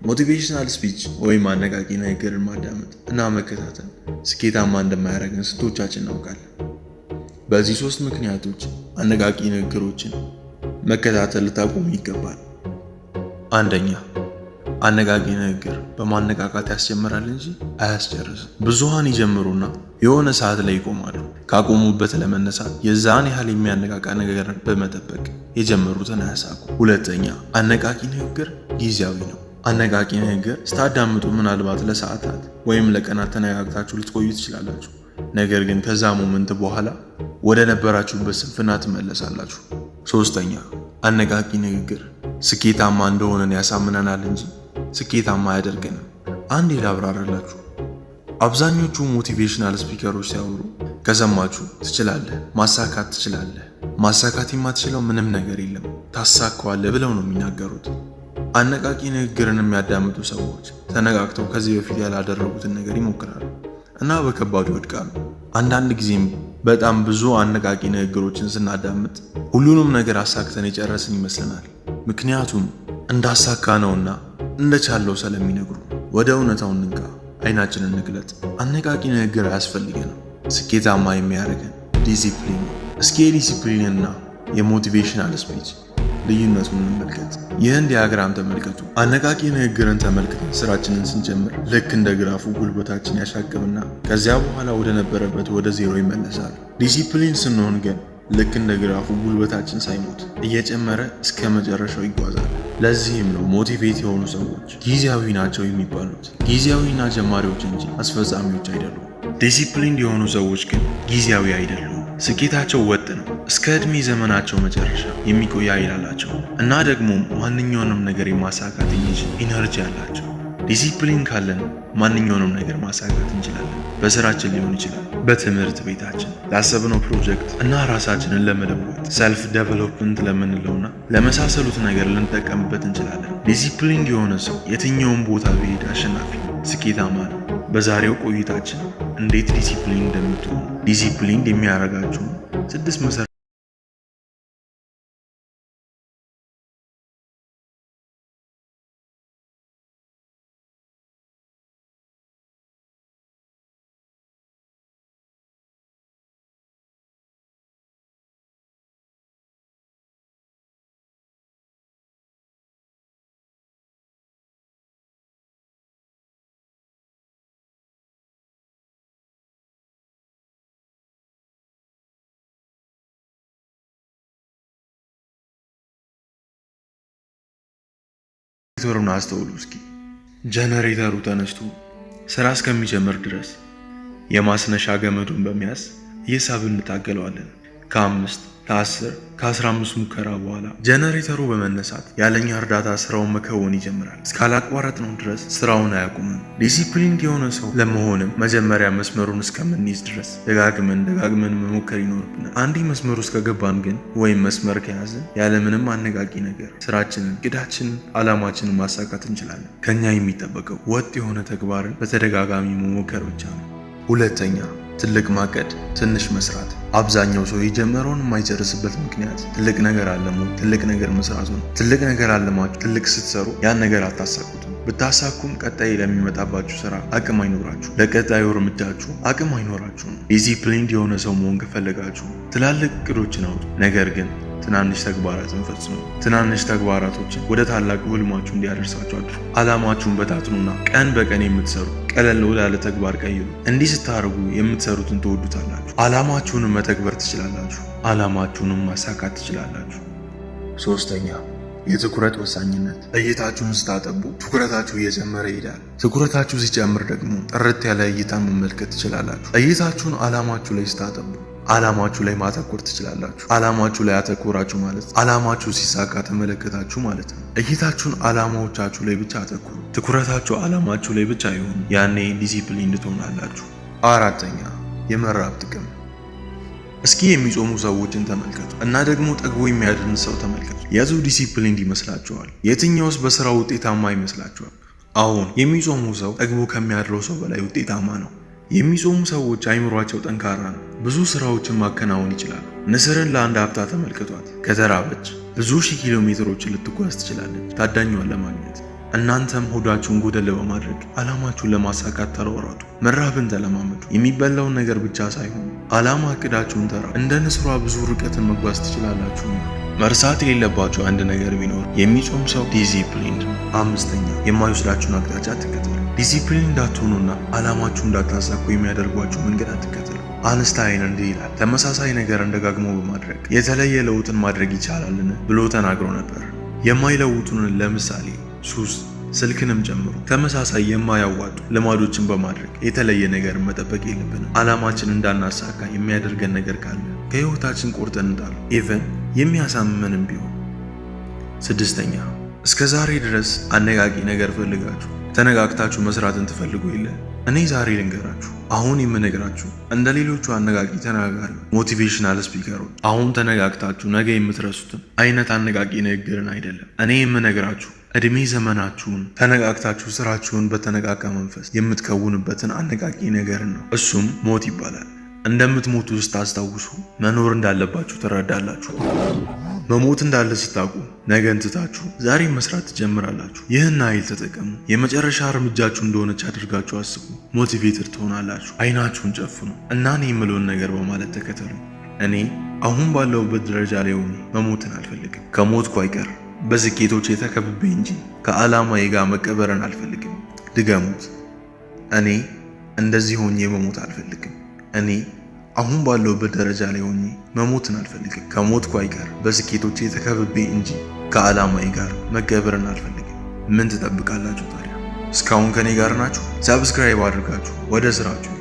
ሞቲቬሽናል ስፒች ወይም አነቃቂ ንግግርን ማዳመጥ እና መከታተል ስኬታማ እንደማያደርገን ስንቶቻችን እናውቃለን? በዚህ 3 ምክንያቶች አነቃቂ ንግግሮችን መከታተል ልታቆሙ ይገባል። አንደኛ፣ አነቃቂ ንግግር በማነቃቃት ያስጀምራል እንጂ አያስጨርስም። ብዙሃን ይጀምሩና የሆነ ሰዓት ላይ ይቆማሉ። ካቆሙበት ለመነሳት የዛን ያህል የሚያነቃቃ ነገር በመጠበቅ የጀመሩትን አያሳኩ። ሁለተኛ፣ አነቃቂ ንግግር ጊዜያዊ ነው። አነቃቂ ንግግር ስታዳምጡ ምናልባት ለሰዓታት ወይም ለቀናት ተነቃቅታችሁ ልትቆዩ ትችላላችሁ። ነገር ግን ከዛ ሞመንት በኋላ ወደ ነበራችሁበት ስንፍና ትመለሳላችሁ። ሶስተኛ፣ አነቃቂ ንግግር ስኬታማ እንደሆነን ያሳምነናል እንጂ ስኬታማ አያደርገንም። አንዴ ላብራራላችሁ። አብዛኞቹ ሞቲቬሽናል ስፒከሮች ሲያወሩ ከሰማችሁ ትችላለህ፣ ማሳካት ትችላለህ፣ ማሳካት የማትችለው ምንም ነገር የለም፣ ታሳካዋለህ ብለው ነው የሚናገሩት። አነቃቂ ንግግርን የሚያዳምጡ ሰዎች ተነቃቅተው ከዚህ በፊት ያላደረጉትን ነገር ይሞክራሉ እና በከባዱ ይወድቃሉ። አንዳንድ ጊዜም በጣም ብዙ አነቃቂ ንግግሮችን ስናዳምጥ ሁሉንም ነገር አሳክተን የጨረስን ይመስለናል። ምክንያቱም እንዳሳካ ነውና እንደቻለው ስለሚነግሩ። ወደ እውነታው እንንቃ፣ አይናችንን እንግለጥ። አነቃቂ ንግግር አያስፈልገንም። ስኬታማ የሚያደርገን ዲሲፕሊን ነው። እስኪ የዲሲፕሊንና የሞቲቬሽናል ስፒች ልዩነቱን እንመልከት። ይህን ዲያግራም ተመልከቱ። አነቃቂ ንግግርን ተመልክተን ስራችንን ስንጀምር ልክ እንደ ግራፉ ጉልበታችን ያሻቅብና ከዚያ በኋላ ወደ ነበረበት ወደ ዜሮ ይመለሳል። ዲሲፕሊን ስንሆን ግን ልክ እንደ ግራፉ ጉልበታችን ሳይሞት እየጨመረ እስከ መጨረሻው ይጓዛል። ለዚህም ነው ሞቲቬት የሆኑ ሰዎች ጊዜያዊ ናቸው የሚባሉት። ጊዜያዊና ጀማሪዎች እንጂ አስፈጻሚዎች አይደሉም። ዲሲፕሊን የሆኑ ሰዎች ግን ጊዜያዊ አይደሉም። ስኬታቸው ወጥ ነው። እስከ ዕድሜ ዘመናቸው መጨረሻ የሚቆይ ኃይል አላቸው እና ደግሞ ማንኛውንም ነገር የማሳካት የሚችል ኢነርጂ አላቸው። ዲሲፕሊን ካለን ማንኛውንም ነገር ማሳካት እንችላለን። በስራችን ሊሆን ይችላል፣ በትምህርት ቤታችን፣ ላሰብነው ፕሮጀክት እና ራሳችንን ለመለወጥ ሰልፍ ዴቨሎፕመንት ለምንለውና ለመሳሰሉት ነገር ልንጠቀምበት እንችላለን። ዲሲፕሊን የሆነ ሰው የትኛውን ቦታ ቢሄድ አሸናፊ ነው፣ ስኬታማ ነው። በዛሬው ቆይታችን እንዴት ዲሲፕሊን እንደምትሆኑ ዲሲፕሊን የሚያደርጋችሁ 6 መሰረታዊ ጀነሬተሩን አስተውሉ እስኪ። ጀነሬተሩ ተነስቶ ስራ እስከሚጀምር ድረስ የማስነሻ ገመዱን በመያዝ እየሳብን እንታገለዋለን። ከ5 ከ10 ከ15 ሙከራ በኋላ ጀነሬተሩ በመነሳት ያለኛ እርዳታ ስራውን መከወን ይጀምራል። እስካላቋረጥነው ድረስ ስራውን አያቁምም። ዲሲፕሊን የሆነ ሰው ለመሆንም መጀመሪያ መስመሩን እስከምንይዝ ድረስ ደጋግመን መሞከር ይኖርብናል። አንዴ መስመሩ እስከገባን ግን ወይም መስመር ከያዝን ያለምንም አነቃቂ ነገር ስራችንን፣ እቅዳችንን፣ አላማችንን ማሳካት እንችላለን። ከኛ የሚጠበቀው ወጥ የሆነ ተግባርን በተደጋጋሚ መሞከር ብቻ ነው። ሁለተኛ፣ ትልቅ ማቀድ፣ ትንሽ መስራት። አብዛኛው ሰው የጀመረውን የማይጨርስበት ምክንያት ትልቅ ነገር አለሙ፣ ትልቅ ነገር መስራቱ ነው። ትልቅ ነገር አለማችሁ ትልቅ ስትሰሩ ያን ነገር አታሳኩትም። ብታሳኩም ቀጣይ ለሚመጣባችሁ ስራ አቅም አይኖራችሁ፣ ለቀጣዩ እርምጃችሁ አቅም አይኖራችሁም። ዲሲፕሊን የሆነ ሰው መሆን ከፈለጋችሁ ትላልቅ እቅዶችን አውጡ፣ ነገር ግን ትናንሽ ተግባራትን ፈጽሙ። ትናንሽ ተግባራቶችን ወደ ታላቅ ህልማችሁ እንዲያደርሳችሁ አድርጉ። አላማችሁን በታትኑና ቀን በቀን የምትሰሩ ቀለል ወዳለ ተግባር ቀይሩ። እንዲህ ስታደርጉ የምትሰሩትን ትወዱታላችሁ። አላማችሁንም መተግበር ትችላላችሁ። አላማችሁንም ማሳካት ትችላላችሁ። ሶስተኛ፣ የትኩረት ወሳኝነት። እይታችሁን ስታጠቡ ትኩረታችሁ እየጨመረ ይሄዳል። ትኩረታችሁ ሲጨምር ደግሞ ጥርት ያለ እይታን መመልከት ትችላላችሁ። እይታችሁን አላማችሁ ላይ ስታጠቡ አላማችሁ ላይ ማተኮር ትችላላችሁ። አላማችሁ ላይ አተኮራችሁ ማለት አላማችሁ ሲሳካ ተመለከታችሁ ማለት ነው። እይታችሁን አላማዎቻችሁ ላይ ብቻ አተኩሩ። ትኩረታችሁ አላማችሁ ላይ ብቻ ይሁን። ያኔ ዲሲፕሊን ትሆናላችሁ። አራተኛ፣ የመራብ ጥቅም። እስኪ የሚጾሙ ሰዎችን ተመልከቱ እና ደግሞ ጠግቦ የሚያድርን ሰው ተመልከቱ። የቱ ዲሲፕሊን ይመስላችኋል? የትኛውስ በስራ ውጤታማ ይመስላችኋል? አሁን የሚጾሙ ሰው ጠግቦ ከሚያድረው ሰው በላይ ውጤታማ ነው። የሚጾሙ ሰዎች አይምሯቸው ጠንካራ ነው። ብዙ ስራዎችን ማከናወን ይችላሉ። ንስርን ለአንድ ሀብታ ተመልክቷት። ከተራበች ብዙ ሺህ ኪሎ ሜትሮችን ልትጓዝ ትችላለች ታዳኟን ለማግኘት። እናንተም ሆዳችሁን ጎደል በማድረግ ዓላማችሁን ለማሳካት ተሯሯጡ። መራብን ተለማመዱ። የሚበላውን ነገር ብቻ ሳይሆን ዓላማ እቅዳችሁን ተራ እንደ ንስሯ ብዙ ርቀትን መጓዝ ትችላላችሁ። መርሳት የሌለባችሁ አንድ ነገር ቢኖር የሚጾም ሰው ዲሲፕሊን ነው። አምስተኛ የማይወስዳችሁን አቅጣጫ አትከተሉ። ዲሲፕሊን እንዳትሆኑና ዓላማችሁ እንዳታሳኩ የሚያደርጓችሁ መንገድ አትከተሉ። አንስታይን እንዲህ ይላል፣ ተመሳሳይ ነገርን ደጋግሞ በማድረግ የተለየ ለውጥን ማድረግ ይቻላልን ብሎ ተናግሮ ነበር። የማይለውጡንን ለምሳሌ ሱስ፣ ስልክንም ጨምሮ ተመሳሳይ የማያዋጡ ልማዶችን በማድረግ የተለየ ነገር መጠበቅ የለብንም። ዓላማችን እንዳናሳካ የሚያደርገን ነገር ካለ ከህይወታችን ቆርጠን እንጣሉ፣ ኢቨን የሚያሳምመንም ቢሆን። ስድስተኛ እስከ ዛሬ ድረስ አነቃቂ ነገር ፈልጋችሁ ተነቃቅታችሁ መስራትን ትፈልጉ የለ? እኔ ዛሬ ልንገራችሁ። አሁን የምነግራችሁ እንደ ሌሎቹ አነቃቂ ተናጋሪዎች፣ ሞቲቬሽናል ስፒከሮች አሁን ተነቃቅታችሁ ነገ የምትረሱትን አይነት አነቃቂ ንግግርን አይደለም። እኔ የምነግራችሁ እድሜ ዘመናችሁን ተነቃቅታችሁ ስራችሁን በተነቃቃ መንፈስ የምትከውንበትን አነቃቂ ነገርን ነው። እሱም ሞት ይባላል። እንደምትሞቱ ስታስታውሱ መኖር እንዳለባችሁ ትረዳላችሁ። መሞት እንዳለ ስታውቁ ነገን ትታችሁ ዛሬ መስራት ትጀምራላችሁ። ይህን ኃይል ተጠቀሙ። የመጨረሻ እርምጃችሁ እንደሆነች አድርጋችሁ አስቡ። ሞቲቬትድ ትሆናላችሁ። አይናችሁን ጨፍኑ እና እኔ የምለውን ነገር በማለት ተከተሉ። እኔ አሁን ባለሁበት ደረጃ ላይ ሆኜ መሞትን አልፈልግም። ከሞትኩ አይቀር በስኬቶች የተከብቤ እንጂ ከዓላማዬ ጋር መቀበርን አልፈልግም። ድገሙት። እኔ እንደዚህ ሆኜ መሞት አልፈልግም። እኔ አሁን ባለሁበት ደረጃ ላይ ሆኜ መሞትን አልፈልግም። ከሞትኩ አይቀር በስኬቶች የተከብቤ እንጂ ከዓላማዬ ጋር መቀበርን አልፈልግም። ምን ትጠብቃላችሁ ታዲያ? እስካሁን ከኔ ጋር ናችሁ? ሰብስክራይብ አድርጋችሁ ወደ ስራችሁ